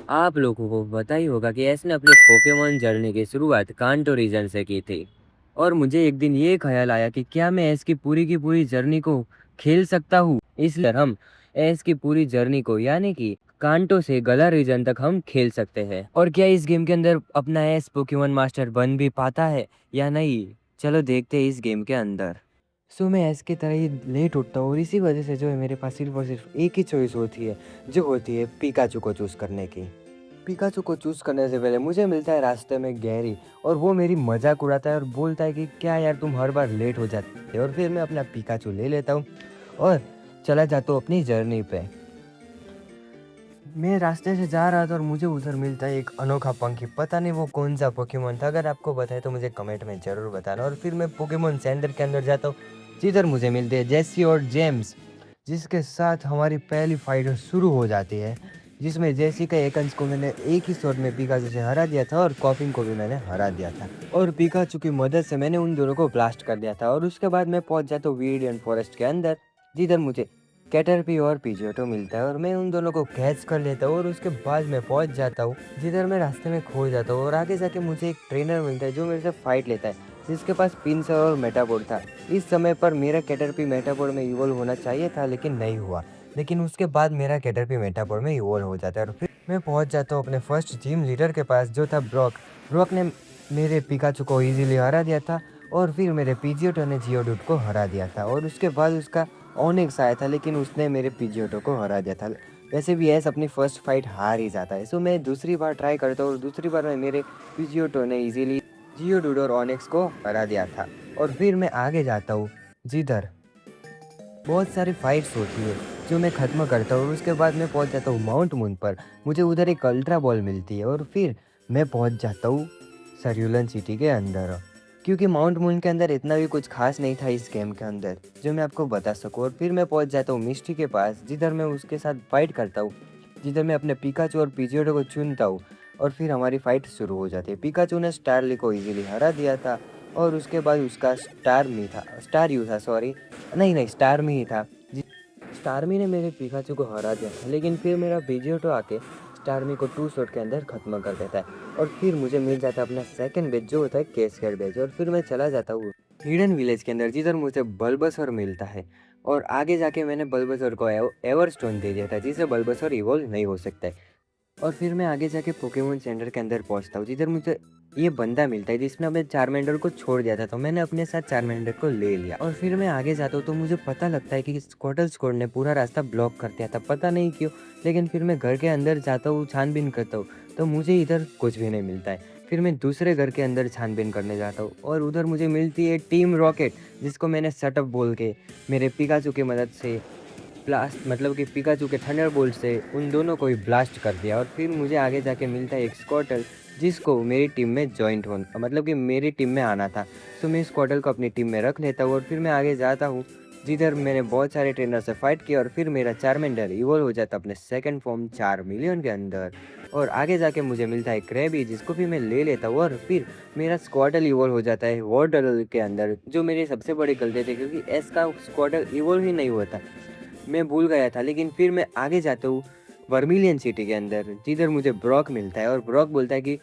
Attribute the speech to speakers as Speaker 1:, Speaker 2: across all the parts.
Speaker 1: आप लोगों को पता ही होगा कि एस ने अपने पोकेमॉन जर्नी की शुरुआत कांटो रीजन से की थी। और मुझे एक दिन ये ख्याल आया कि क्या मैं एस की पूरी जर्नी को खेल सकता हूँ। इसलिए हम एस की पूरी जर्नी को यानी कि कांटो से गला रीजन तक हम खेल सकते हैं। और क्या इस गेम के अंदर अपना एस पोकेमॉन मास्टर बन भी पाता है या नहीं, चलो देखते हैं इस गेम के अंदर। सो मैं एस की तरह ही लेट उठता हूँ और इसी वजह से जो है मेरे पास सिर्फ और सिर्फ एक ही चॉइस होती है, जो होती है पिकाचू को चूज़ करने की। पिकाचू को चूज़ करने से पहले मुझे मिलता है रास्ते में गैरी, और वो मेरी मजाक उड़ाता है और बोलता है कि क्या यार तुम हर बार लेट हो जाते हो। और फिर मैं अपना पिकाचू ले लेता हूँ और चला जाता हूँ अपनी जर्नी पे। मैं रास्ते से जा रहा था और मुझे उधर मिलता है एक अनोखा पंखी, पता नहीं वो कौन सा पोकेमोन था। अगर आपको बताए तो मुझे कमेंट में ज़रूर बताना। और फिर मैं पोकेमोन सेंटर के अंदर जाता हूँ, जिधर मुझे मिलते हैं जेसी और जेम्स, जिसके साथ हमारी पहली फाइट शुरू हो जाती है, जिसमें जेसी का एक अंश को मैंने एक ही शॉट में पिकाचू से हरा दिया था और कॉफिंग को भी मैंने हरा दिया था। और पिकाचू की मदद से मैंने उन दोनों को ब्लास्ट कर दिया था। और उसके बाद मैं पहुंच जाता हूँ वीडियन फॉरेस्ट के अंदर, जिधर मुझे कैटरपी और पीजियोटो मिलता है और मैं उन दोनों को कैच कर लेता हूँ। और उसके बाद मैं पहुंच जाता हूँ जिधर मैं रास्ते में खो जाता हूँ, और आगे जाके मुझे एक ट्रेनर मिलता है जो मेरे से फाइट लेता है, जिसके पास पिंसर और मेटाबोर्ड था। इस समय पर मेरा कैटरपी मेटाबोर्ड में इवॉल्व होना चाहिए था, लेकिन नहीं हुआ। लेकिन उसके बाद मेरा कैटरपी मेटाबोर्ड में इवॉल्व हो जाता है और फिर मैं पहुंच जाता हूँ अपने फर्स्ट जिम लीडर के पास, जो था ब्रॉक। ब्रॉक ने मेरे पिकाचू को इजीली हरा दिया था और फिर मेरे पीजियोटो ने जियोडूड को हरा दिया था। और उसके बाद उसका ओनिक्स आया था, लेकिन उसने मेरे पीजियोटो को हरा दिया था। वैसे भी एस अपनी फर्स्ट फाइट हार ही जाता है। सो मैं दूसरी बार ट्राई करता हूँ और दूसरी बार में मेरे पीजियोटो ने इजीली जियोडूड और ओनिक्स को हरा दिया था। और फिर मैं आगे जाता हूँ, जिधर बहुत सारी फाइट्स होती है जो मैं ख़त्म करता हूँ। और उसके बाद मैं पहुँच जाता हूँ माउंट मून पर। मुझे उधर एक अल्ट्रा बॉल मिलती है और फिर मैं पहुँच जाता हूँ सर्यूलन सिटी के अंदर, क्योंकि माउंट मून के अंदर इतना भी कुछ खास नहीं था इस गेम के अंदर जो मैं आपको बता सकूँ। और फिर मैं पहुँच जाता हूँ मिस्टी के पास, जिधर मैं उसके साथ फाइट करता हूँ, जिधर मैं अपने पिकाचू और पीजियोटो को चुनता हूँ। और फिर हमारी फाइट शुरू हो जाती है। पिकाचू ने स्टारली को इजीली हरा दिया था और उसके बाद उसका स्टार यू था, सॉरी, नहीं स्टार में ही था। स्टारमी ने मेरे पिकाचू को हरा दिया था, लेकिन फिर मेरा पीजियोटो आके स्टारमी को 2 शॉट के अंदर ख़त्म कर देता है। और फिर मुझे मिल जाता है अपना सेकंड बेच, जो होता है केसकेड बेच। और फिर मैं चला जाता हूँ हिडन विलेज के अंदर, जिधर मुझे बल्बसर मिलता है। और आगे जाके मैंने बल्बसर को एवर स्टोन दे दिया था, जिससे बल्बसर इवॉल्व नहीं हो सकता है। और फिर मैं आगे जाके पोकेमोन सेंटर के अंदर पहुंचता हूँ, जिधर मुझे ये बंदा मिलता है जिसने अपने चारमेंडर को छोड़ दिया था। तो मैंने अपने साथ चारमेंडर को ले लिया और फिर मैं आगे जाता हूँ तो मुझे पता लगता है कि स्क्वाटल स्क्वाड ने पूरा रास्ता ब्लॉक कर दिया था, पता नहीं क्यों। लेकिन फिर मैं घर के अंदर जाता हूँ, छानबीन करता हूँ, तो मुझे इधर कुछ भी नहीं मिलता है। फिर मैं दूसरे घर के अंदर छानबीन करने जाता हूँ और उधर मुझे मिलती है टीम रॉकेट, जिसको मैंने सेटअप बोल के मेरे पिकाचू की मदद से ब्लास्ट, मतलब कि पिकाचू के थंडरबोल्ट से उन दोनों को ही ब्लास्ट कर दिया। और फिर मुझे आगे जाके मिलता है एक स्क्वाटल, जिसको मेरी टीम में जॉइंट होना, मतलब कि मेरी टीम में आना था। सो मैं स्क्वाटल को अपनी टीम में रख लेता हूँ और फिर मैं आगे जाता हूँ, जिधर मैंने बहुत सारे ट्रेनर से फाइट किया। और फिर मेरा चारमेंडर इवॉल्व हो जाता अपने सेकंड फॉर्म 4 मिलियन के अंदर। और आगे जाके मुझे मिलता है क्रैबी, जिसको भी मैं ले लेता हूँ। और फिर मेरा स्क्वाडल इवॉल्व हो जाता है वार्डल के अंदर, जो मेरी सबसे बड़ी गलती थी, क्योंकि एस का स्क्वाडल इवॉल्व ही नहीं हुआ था, मैं भूल गया था। लेकिन फिर मैं आगे जाता हूँ वर्मिलियन सिटी के अंदर, जिधर मुझे ब्रॉक मिलता है और ब्रॉक बोलता है कि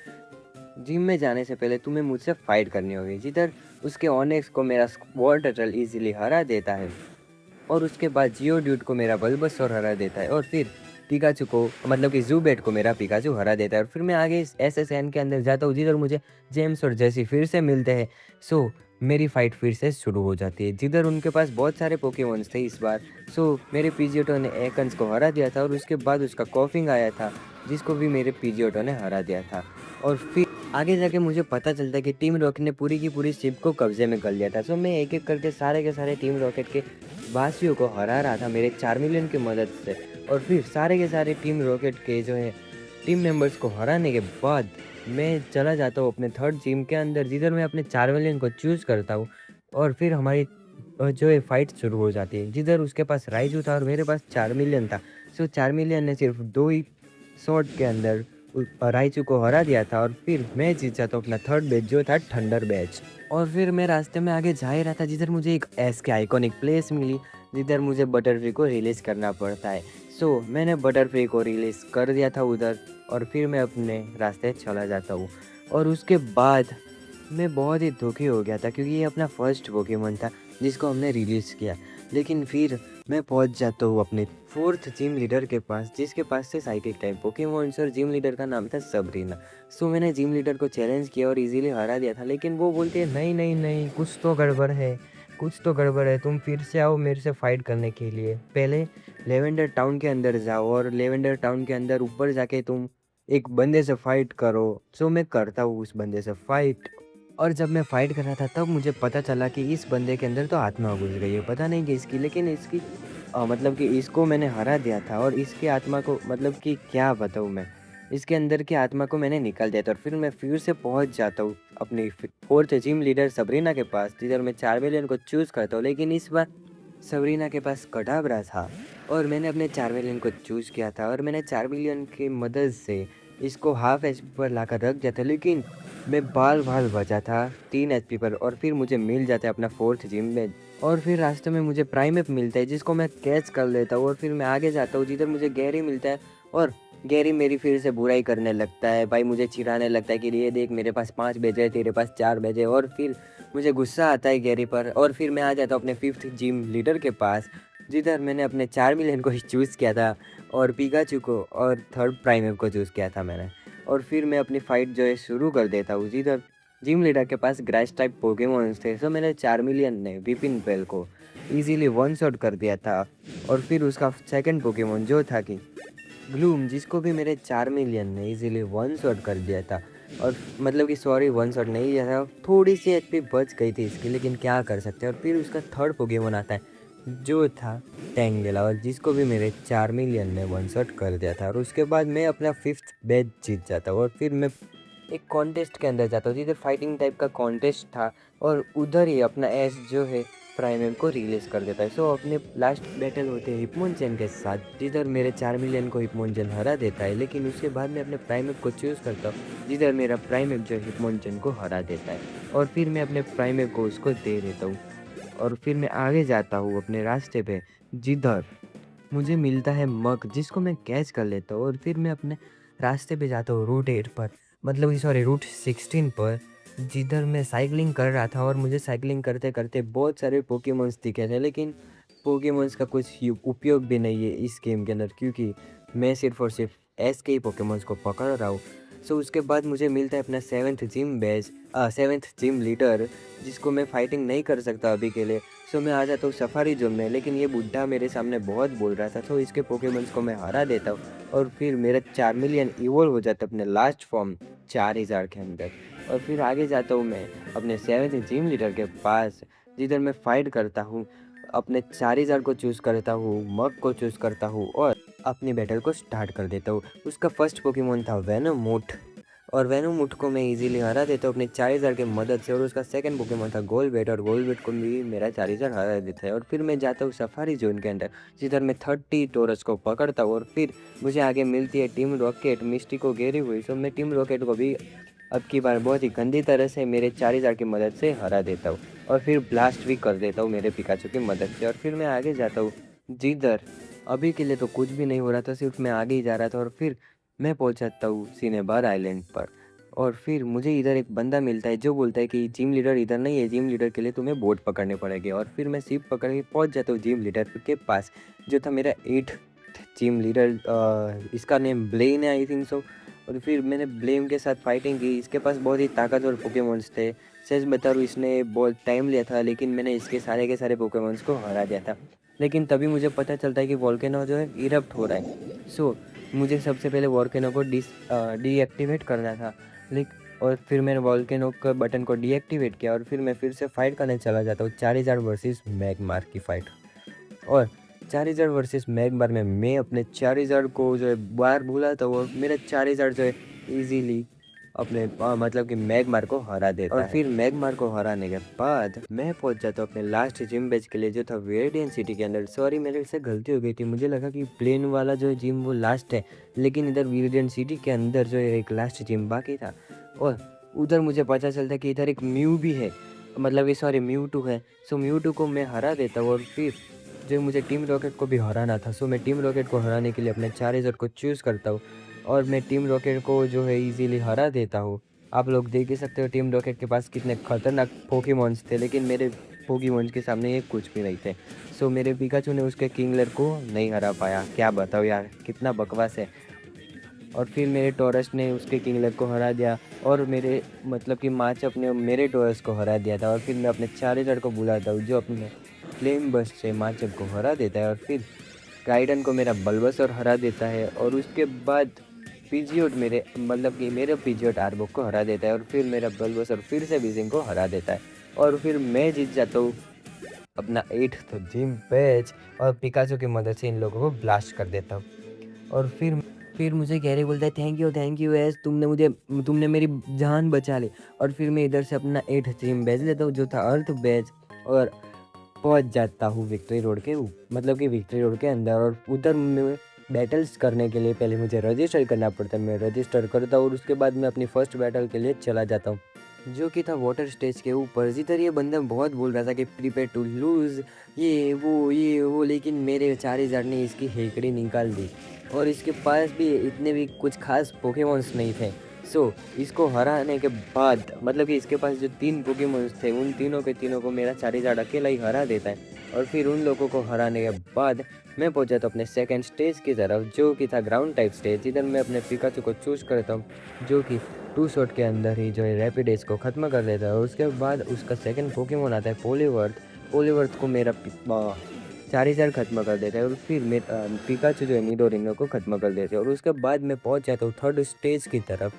Speaker 1: जिम में जाने से पहले तुम्हें मुझसे फाइट करनी होगी, जिधर उसके ऑनेक्स को मेरा स्क्वाड टर्टल इजीली हरा देता है। और उसके बाद जियो ड्यूड को मेरा बल्बसोर हरा देता है। और फिर पिकाचू को, मतलब कि ज़ूबेट को मेरा पिकाचू हरा देता है। और फिर मैं आगे इस एसएसएन के अंदर जाता हूँ, जिधर मुझे जेम्स और जेसी फिर से मिलते हैं। सो मेरी फाइट फिर से शुरू हो जाती है, जिधर उनके पास बहुत सारे पोकेमॉन्स थे इस बार। सो मेरे पीजियोटो ने एकन्स को हरा दिया था और उसके बाद उसका कॉफिंग आया था, जिसको भी मेरे पीजियोटो ने हरा दिया था। और फिर आगे जाके मुझे पता चलता है कि टीम रॉकेट ने पूरी की पूरी शिप को कब्जे में कर लिया था। सो मैं एक एक करके सारे के सारे टीम रॉकेट के वासियों को हरा रहा था मेरे 4 मिलियन की मदद से। और फिर सारे के सारे टीम रॉकेट के जो है टीम मेंबर्स को हराने के बाद मैं चला जाता हूँ अपने थर्ड जिम के अंदर, जिधर मैं अपने 4 मिलियन को चूज़ करता हूँ। और फिर हमारी जो है फाइट शुरू हो जाती है, जिधर उसके पास राइजू था और मेरे पास 4 मिलियन था। सो 4 मिलियन ने सिर्फ 2 ही शॉट के अंदर राइचू को हरा दिया था। और फिर मैं जीत जाता हूँ अपना थर्ड बैच, जो था थंडर बैच। और फिर मैं रास्ते में आगे जा ही रहा था, जिधर मुझे एक एस के आइकॉनिक प्लेस मिली, जिधर मुझे बटरफ्री को रिलीज़ करना पड़ता है। मैंने बटरफ्लाई को रिलीज़ कर दिया था उधर और फिर मैं अपने रास्ते चला जाता हूँ। और उसके बाद मैं बहुत ही दुखी हो गया था क्योंकि ये अपना फर्स्ट पोकेमॉन था जिसको हमने रिलीज़ किया। लेकिन फिर मैं पहुँच जाता हूँ अपने 4th जिम लीडर के पास जिसके पास से साइकिक टाइप पोकेमॉन्स और जिम लीडर का नाम था सबरीना। मैंने जिम लीडर को चैलेंज किया और ईज़िली हरा दिया था, लेकिन वो बोलती है नहीं, नहीं, नहीं, कुछ तो गड़बड़ है, कुछ तो गड़बड़ है, तुम फिर से आओ मेरे से फ़ाइट करने के लिए। पहले लेवेंडर टाउन के अंदर जाओ और लेवेंडर टाउन के अंदर ऊपर जाके तुम एक बंदे से फ़ाइट करो। मैं करता हूँ उस बंदे से फ़ाइट। और जब मैं फ़ाइट कर रहा था तब मुझे पता चला कि इस बंदे के अंदर तो आत्मा घुस गई है, पता नहीं किसकी, लेकिन इसकी मतलब कि इसको मैंने हरा दिया था और इसकी आत्मा को मतलब कि क्या बताऊँ मैं, इसके अंदर की आत्मा को मैंने निकाल दिया था और फिर मैं फिर से पहुँच जाता हूँ अपनी 4th जिम लीडर सबरीना के पास जिधर मैं चार्मेलियन को चूज़ करता हूँ। लेकिन इस बार सबरीना के पास कडाब्रा था और मैंने अपने चार्मेलियन को चूज़ किया था और मैंने चार्मेलियन की मदद से इसको हाफ एचपी पर लाकर रख दिया था, लेकिन मैं बाल बचा था 3 एचपी पर और फिर मुझे मिल जाता है अपना 4th जिम में। और फिर रास्ते में मुझे प्राइमेप मिलता है जिसको मैं कैच कर लेता हूँ और फिर मैं आगे जाता हूँ जिधर मुझे गैरी मिलता है और गैरी मेरी फिर से बुराई करने लगता है। भाई मुझे चिढ़ाने लगता है कि ये देख मेरे पास 5 भेजे तेरे पास 4 भेजे और फिर मुझे गुस्सा आता है गैरी पर और फिर मैं आ जाता हूँ अपने 5th जिम लीडर के पास जिधर मैंने अपने चार्मिलियन को ही चूज़ किया था और पिकाचू को और 3rd प्राइमेप को चूज़ किया था मैंने। और फिर मैं अपनी फ़ाइट जो है शुरू कर देता हूँ जिधर जिम लीडर के पास ग्रास टाइप पोकेमॉन्स थे। मैंने चार्मिलियन ने विपिन पेल को इजीली वन शॉट कर दिया था और फिर उसका सेकंड पोकेमॉन जो था कि ग्लूम जिसको भी मेरे चार्मिलियन ने इजीली वन शॉट कर दिया था। और मतलब कि सॉरी वन शॉट नहीं दिया था, थोड़ी सी एचपी बच गई थी इसकी, लेकिन क्या कर सकते हैं। और फिर उसका 3rd पोकेमॉन आता है जो था टैंगेला और जिसको भी मेरे चार्मिलियन ने वन शॉट कर दिया था। और उसके बाद मैं अपना 5th मैच जीत जाता हूँ और फिर मैं एक कॉन्टेस्ट के अंदर जाता हूँ जिधर फाइटिंग टाइप का कॉन्टेस्ट था और उधर ही अपना एस जो है प्राइमर को रिलीज़ कर देता है। अपने लास्ट बैटल होते हैं हिप्मोनचेन के साथ जिधर मेरे चार्मिलियन को हिप्मोनचेन हरा देता है, लेकिन उसके बाद मैं अपने प्राइमर को चूज़ करता हूँ जिधर मेरा प्राइमर जो हिप्मोनचेन को हरा देता है और फिर मैं अपने प्राइमर को उसको दे देता हूँ और फिर मैं आगे जाता हूँ अपने रास्ते पे जिधर मुझे मिलता है मग जिसको मैं कैच कर लेता हूँ और फिर मैं अपने रास्ते पे जाता हूँ रूट 8 पर, मतलब कि सॉरी रूट 16 पर जिधर मैं साइकिलिंग कर रहा था और मुझे साइकिलिंग करते करते बहुत सारे पोकेमॉन्स दिखे थे, लेकिन पोकेमॉन्स का कुछ उपयोग भी नहीं है इस गेम के अंदर क्योंकि मैं सिर्फ और सिर्फ एस के ही पोकेमॉन्स को पकड़ रहा हूँ। उसके बाद मुझे मिलता है अपना 7th जिम लीडर जिसको मैं फाइटिंग नहीं कर सकता अभी के लिए। मैं आ जाता हूँ सफारी जोन में, लेकिन ये बुड्ढा मेरे सामने बहुत बोल रहा था इसके पोकेमॉन्स को मैं हरा देता हूँ और फिर मेरा चार्मिलियन इवोल्व हो जाता है अपने लास्ट फॉर्म 4000 के अंदर। और फिर आगे जाता हूँ मैं अपने 7th जिम लीडर के पास जिधर मैं फाइट करता हूँ, अपने 4000 को चूज़ करता हूँ, मग को चूज़ करता हूँ और अपनी बैटल को स्टार्ट कर देता हूँ। उसका फर्स्ट पोकेमॉन था वेनोमुट और वेनोमुट को मैं इजीली हरा देता हूँ अपने 4000 की मदद से और उसका सेकंड पोकेमॉन था गोलबेट और गोलबेट को भी मेरा 4000 हरा देता है। और फिर मैं जाता हूँ सफारी जोन के अंदर जिधर मैं 30 टोरस को पकड़ता हूँ और फिर मुझे आगे मिलती है टीम रॉकेट मिस्टी को घेरी हुई। मैं टीम रॉकेट को भी अब की बार बहुत ही गंदी तरह से मेरे 4000 की मदद से हरा देता हूँ और फिर ब्लास्ट भी कर देता हूँ मेरे पिकाचू की मदद से। और फिर मैं आगे जाता हूँ जिधर अभी के लिए तो कुछ भी नहीं हो रहा था, सिर्फ मैं आगे ही जा रहा था और फिर मैं पहुंच जाता हूँ सिनेबार आइलैंड पर। और फिर मुझे इधर एक बंदा मिलता है जो बोलता है कि जिम लीडर इधर नहीं है, जिम लीडर के लिए तुम्हें बोट पकड़ने पड़ेगी। और फिर मैं शिप पकड़ के पहुँच जाता हूँ जिम लीडर के पास जो था मेरा 8th जिम लीडर, इसका नेम ब्लेन है आई थिंक सो। और फिर मैंने ब्लेम के साथ फाइटिंग की, इसके पास बहुत ही ताकतवर पोकेमॉन्स थे। सच बता रहा हूँ इसने बहुत टाइम लिया था लेकिन मैंने इसके सारे के सारे पोकेमॉन्स को हरा दिया था। लेकिन तभी मुझे पता चलता है कि वोल्केनो जो है इरप्ट हो रहा है। मुझे सबसे पहले वोल्केनो को डीएक्टिवेट करना था। और फिर मैंने वोल्केनो का बटन को डीएक्टिवेट किया और फिर मैं फिर से फाइट करने चला जाता हूँ 4000 वर्सेस मैगमार की फाइट। और 4000 वर्सेस मैगमार में मैं अपने 4000 को जो है बार बुलाता हूँ और मेरा 4000 जो है इजीली अपने मतलब कि मैगमार को हरा देता है। और फिर मैगमार को हराने के बाद मैं पहुंच जाता हूँ अपने लास्ट जिम बैच के लिए जो था वेरिडियन सिटी के अंदर। सॉरी मेरे से गलती हो गई थी, मुझे लगा कि प्लेन वाला जो जिम वो लास्ट है, लेकिन इधर वेरिडियन सिटी के अंदर जो है एक लास्ट जिम बाकी था। और उधर मुझे पता चलता है कि इधर एक म्यू भी है, मतलब ये सॉरी म्यूटू है। म्यूटू को मैं हरा देता हूँ और फिर जो मुझे टीम रॉकेट को भी हराना था। सो मैं टीम रॉकेट को हराने के लिए अपने चार्जर को चूज़ करता हूँ और मैं टीम रॉकेट को जो है ईज़िली हरा देता हूँ। आप लोग देख ही सकते हो टीम रॉकेट के पास कितने खतरनाक पोकेमॉन्स थे, लेकिन मेरे पोकेमॉन्स के सामने ये कुछ भी नहीं थे। सो मेरे पिकाचू ने उसके किंगलर को नहीं हरा पाया। क्या बताऊँ यार, कितना बकवास है। और फिर मेरे टॉरस ने उसके किंगलर को हरा दिया और मेरे मतलब कि माचप ने मेरे टॉरस को हरा दिया था। और फिर मैं अपने चार्जर को बुलाता हूँ जो अपने फ्लेम बस्ट से माचप को हरा देता है। और फिर गाइडन को मेरा बल्बसर हरा देता है और उसके बाद पीजियोट मेरे मतलब कि मेरे पीजियोट आर्बोक को हरा देता है। और फिर मेरा बल्बसर फिर से विजिंग को हरा देता है और फिर मैं जीत जाता हूँ अपना 8th जिम बैच और पिकाचू की मदद से इन लोगों को ब्लास्ट कर देता हूँ। और फिर मुझे गैरी बोलता है थैंक यू एस, तुमने मेरी जान बचा ली। और फिर मैं इधर से अपना 8th जिम बैच लेता हूँ जो था अर्थ बैच और पहुंच जाता हूँ विक्ट्री रोड के मतलब कि विक्ट्री रोड के अंदर। और उधर मैं बैटल्स करने के लिए पहले मुझे रजिस्टर करना पड़ता है। मैं रजिस्टर करता हूँ और उसके बाद मैं अपनी फर्स्ट बैटल के लिए चला जाता हूँ जो कि था वाटर स्टेज के ऊपर। जिधर ये बंदा बहुत बोल रहा था कि प्रिपेयर टू लूज़ ये वो, लेकिन मेरे चार्जर ने इसकी हेकड़ी निकाल दी और इसके पास भी इतने भी कुछ खास पोकेमॉन्स नहीं थे। सो इसको हराने के बाद मतलब कि इसके पास जो 3 पोकेमॉन्स थे उन तीनों के तीनों को मेरा चार्जर अकेला ही हरा देता है। और फिर उन लोगों को हराने के बाद मैं पहुंचा था अपने सेकंड स्टेज की तरफ जो कि था ग्राउंड टाइप स्टेज, जिधर मैं अपने पिकाचू को चूज करता हूँ जो कि 2 शॉट के अंदर ही जो है रैपिडेज को ख़त्म कर देता है। और उसके बाद उसका सेकंड पोकेमॉन आता है पोलीवर्थ को मेरा चार्जर ख़त्म कर देता है। और फिर मेरा पिकाचू जो है निडोरिंगो को ख़त्म कर देते हैं। और उसके बाद मैं पहुंच जाता हूँ थर्ड स्टेज की तरफ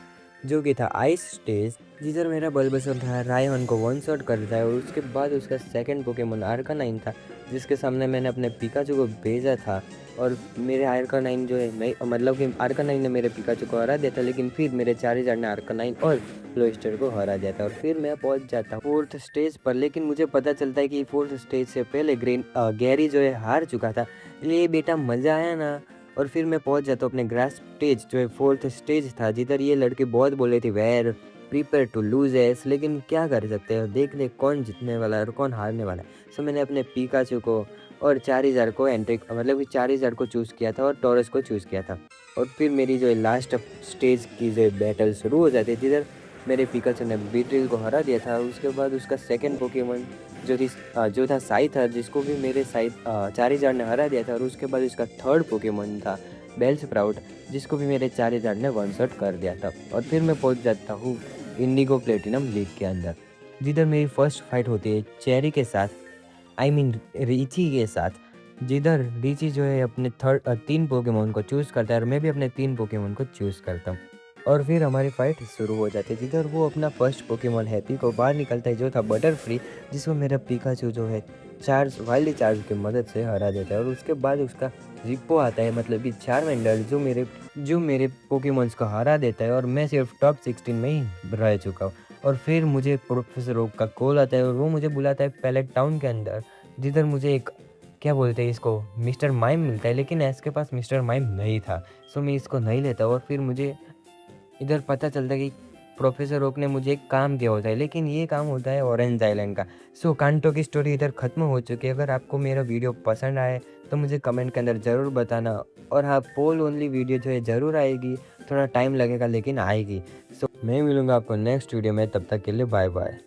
Speaker 1: जो कि था आइस स्टेज, जिधर मेरा बल्बसर था रायहन को वन शॉट करता है। और उसके बाद उसका सेकंड पोकेमॉन आर्कानाइन था जिसके सामने मैंने अपने पिकाचू को भेजा था। और मेरे आर्कानाइन जो है नहीं मतलब कि आर्कानाइन ने मेरे पिकाचू को हरा दिया था, लेकिन फिर मेरे चार्जर ने आर्कानाइन और ब्लोस्टर को हरा दिया था। और फिर मैं पहुंच जाता हूँ फोर्थ स्टेज पर, लेकिन मुझे पता चलता है कि फोर्थ स्टेज से पहले गैरी जो है हार चुका था। ये बेटा मज़ा आया ना। और फिर मैं पहुंच जाता हूँ अपने ग्रास स्टेज जो है फोर्थ स्टेज था, जिधर ये लड़के बहुत बोले थे वेर प्रिपेयर टू लूज एस, लेकिन क्या कर सकते हो, देख ले कौन जीतने वाला है और कौन हारने वाला है। सो मैंने अपने पिकाचू को और चार्जर को एंट्री मतलब कि चार्जर को चूज़ किया था और टॉरस को चूज़ किया था। और फिर मेरी जो लास्ट स्टेज की जो बैटल शुरू हो जाती है, जिधर मेरे पिकाचू ने बीट्रिल को हरा दिया था। उसके बाद उसका सेकंड पोकेमॉन जो था साइथर, जिसको भी मेरे चार्जर ने हरा दिया था। और उसके बाद उसका थर्ड पोकेमॉन था बेलस्प्राउट, जिसको भी मेरे चार्जर ने वन शॉट कर दिया था। और फिर मैं पहुंच जाता हूँ इंडिगो प्लेटिनम लीग के अंदर, जिधर मेरी फर्स्ट फाइट होती है चेरी के साथ, आई मीन रीची के साथ, जिधर रीची जो है अपने 3 पोकेमॉन को चूज़ करता है और मैं भी अपने 3 पोकेमॉन को चूज़ करता हूँ। और फिर हमारी फाइट शुरू हो जाती है, जिधर वो अपना फर्स्ट पोकेमॉन हैप्पी को बाहर निकलता है जो था बटरफ्री, जिसको मेरा पिकाचू जो है वाइल्ड चार्ज की मदद से हरा देता है। और उसके बाद उसका रिप्पो आता है मतलब कि चारमेंडर, जो मेरे पोकेमॉन्स को हरा देता है और मैं सिर्फ टॉप 16 में ही रह चुका हूँ। और फिर मुझे प्रोफेसर ओक का कॉल आता है और वो मुझे बुलाता है पैलेट टाउन के अंदर, जिधर मुझे एक क्या बोलते हैं इसको मिस्टर माइम मिलता है, लेकिन एस के पास मिस्टर माइम नहीं था। सो मैं इसको नहीं लेता और फिर मुझे इधर पता चलता है कि प्रोफेसर ओक ने मुझे एक काम दिया होता है, लेकिन ये काम होता है ऑरेंज आइलैंड का। सो कांटो की स्टोरी इधर ख़त्म हो चुकी है। अगर आपको मेरा वीडियो पसंद आए तो मुझे कमेंट के अंदर ज़रूर बताना। और हाँ, पोल ओनली वीडियो जो है ज़रूर आएगी, थोड़ा टाइम लगेगा लेकिन आएगी। सो मैं मिलूँगा आपको नेक्स्ट वीडियो में, तब तक के लिए बाय बाय।